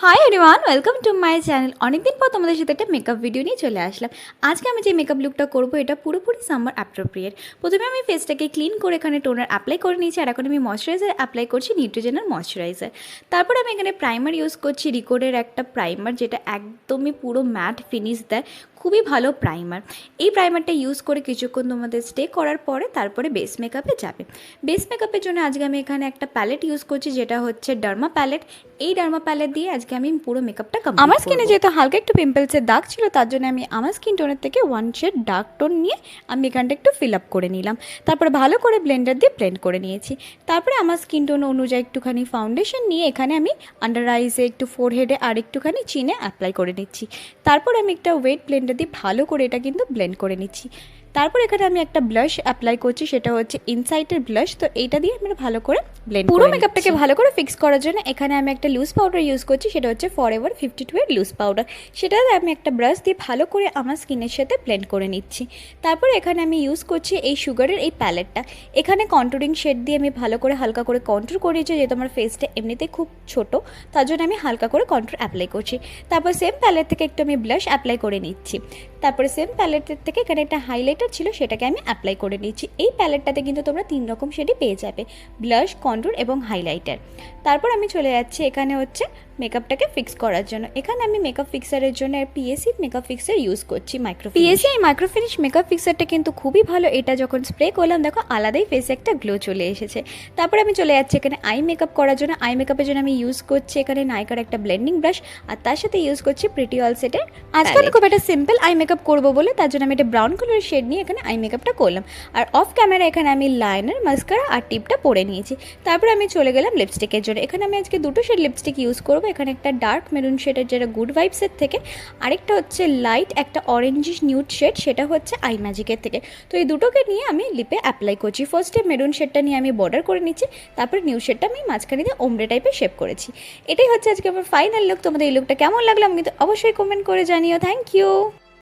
Hi everyone, welcome to my channel. অনেকদিন পর তোমাদের সাথে একটা মেকআপ ভিডিও নিয়ে চলে আসলাম। আজকে আমি যে মেকআপ লুকটা করবো এটা পুরোপুরি সামার অ্যাপ্রোপ্রিয়েট। প্রথমে আমি ফেসটাকে ক্লিন করে এখানে টোনার অ্যাপ্লাই করে নিয়েছি, আর এখন আমি ময়শ্চারাইজার অ্যাপ্লাই করছি, নিউট্রিজেনার ময়শ্চারাইজার। তারপর আমি এখানে প্রাইমার ইউজ করছি, রিকোডের একটা প্রাইমার, যেটা একদমই পুরো ম্যাট ফিনিশ দেয়, খুবই ভালো প্রাইমার। এই প্রাইমারটা ইউজ করে কিছুক্ষণ তোমাদের স্টে করার পরে তারপরে বেস মেকআপে যাবে। বেস মেকআপের জন্য আজকে আমি এখানে একটা প্যালেট ইউজ করছি, যেটা হচ্ছে ডার্মা প্যালেট। এই ডার্মা প্যালেট দিয়ে আজকে আমি পুরো মেকআপটা কমপ্লিট করব। আমার স্কিনে যেহেতু হালকা একটু পিম্পলসের দাগ ছিল, তার জন্য আমি আমার স্কিন টোনের থেকে ওয়ান শেড ডার্ক টোন নিয়ে আমি এখানটা একটু ফিল আপ করে নিলাম। তারপরে ভালো করে ব্লেন্ডার দিয়ে ব্লেন্ড করে নিয়েছি। তারপরে আমার স্কিন টোন অনুযায়ী একটুখানি ফাউন্ডেশন নিয়ে এখানে আমি আন্ডার আইসে, একটু ফোরহেডে আর একটুখানি চিনে অ্যাপ্লাই করে নিচ্ছি। তারপর আমি একটা ওয়েট ব্লেন্ডার দিয়ে ভালো করে এটা কিন্তু ব্লেন্ড করে নিচ্ছি। তারপর এখানে আমি একটা ব্লাশ অ্যাপ্লাই করছি, সেটা হচ্ছে ইনসাইটের ব্লাশ। তো এইটা দিয়ে আমি ভালো করে ব্লেন্ড পুরো মেকআপটাকে ভালো করে ফিক্স করার জন্য এখানে আমি একটা লুজ পাউডার ইউজ করছি, সেটা হচ্ছে ফরএভার 52 এর লুজ পাউডার। সেটা আমি একটা ব্রাশ দিয়ে ভালো করে আমার স্কিনের সাথে ব্লেন্ড করে নিচ্ছি। তারপর এখানে আমি ইউজ করছি এই সুগারের এই প্যালেটটা। এখানে কন্টুরিং শেড দিয়ে আমি ভালো করে হালকা করে কন্ট্রোল করেছি, যেহেতু আমার ফেসটা এমনিতেই খুব ছোট, তার জন্য আমি হালকা করে কন্ট্রোল অ্যাপ্লাই করছি। তারপর সেম প্যালেট থেকে একটু আমি ব্লাশ অ্যাপ্লাই করে নিচ্ছি। তারপরে সেম প্যালেটের থেকে এখানে একটা হাইলাইটার ছিল, সেটাকে আমি অ্যাপ্লাই করে নিচ্ছি। এই প্যালেটটাতে কিন্তু তোমরা 3 রকম শেডই পেয়ে যাবে, ব্লাশ, কন্ট্যুর এবং হাইলাইটার। তারপর আমি চলে যাচ্ছি এখানে হচ্ছে মেকআপটাকে ফিক্স করার জন্য। এখানে আমি মেকআপ ফিক্সারের জন্য পিএসি মেকআপ ফিক্সার ইউজ করছি, পিএসি এই মাইক্রো ফিনিশ মেকআপ ফিক্সারটা কিন্তু খুবই ভালো। এটা যখন স্প্রে করলাম দেখো আলাদাই ফেসে একটা গ্লো চলে এসেছে। তারপর আমি চলে যাচ্ছি এখানে আই মেকআপ করার জন্য। আই মেকআপের জন্য আমি ইউজ করছি এখানে নাইকার একটা ব্লেন্ডিং ব্রাশ, আর তার সাথে ইউজ করছি প্রিটি অল সেটের। আজকে আমি খুব একটা সিম্পল আই মেকআপ করবো বলে তার জন্য আমি একটা ব্রাউন কালারের শেড নিয়ে এখানে আই মেকআপটা করলাম। আর অফ ক্যামেরা এখানে আমি লাইনার, মাস্কারা আর টিপটা পরে নিয়েছি। তারপর আমি চলে গেলাম লিপস্টিকের জন্য। এখানে আমি আজকে দুটো শেড লিপস্টিক ইউজ করবো। এখানে একটা ডার্ক মেরুন শেডের, যেটা গুড ভাইবসের থেকে, আরেকটা হচ্ছে লাইট একটা অরেঞ্জিশ নিউড শেড, সেটা হচ্ছে আই ম্যাজিকের থেকে। তো এই দুটোকে নিয়ে আমি লিপে অ্যাপ্লাই করছি। ফার্স্টে মেরুন শেডটা নিয়ে আমি বর্ডার করে নিচ্ছি, তারপর নিউড শেডটা আমি মাঝখানে দিয়ে ওমব্রে টাইপের শেপ করেছি। এটাই হচ্ছে আজকে আমার ফাইনাল লুক। তোমাদের এই লুকটা কেমন লাগলো আমি কিন্তু অবশ্যই কমেন্ট করে জানিও। Thank you.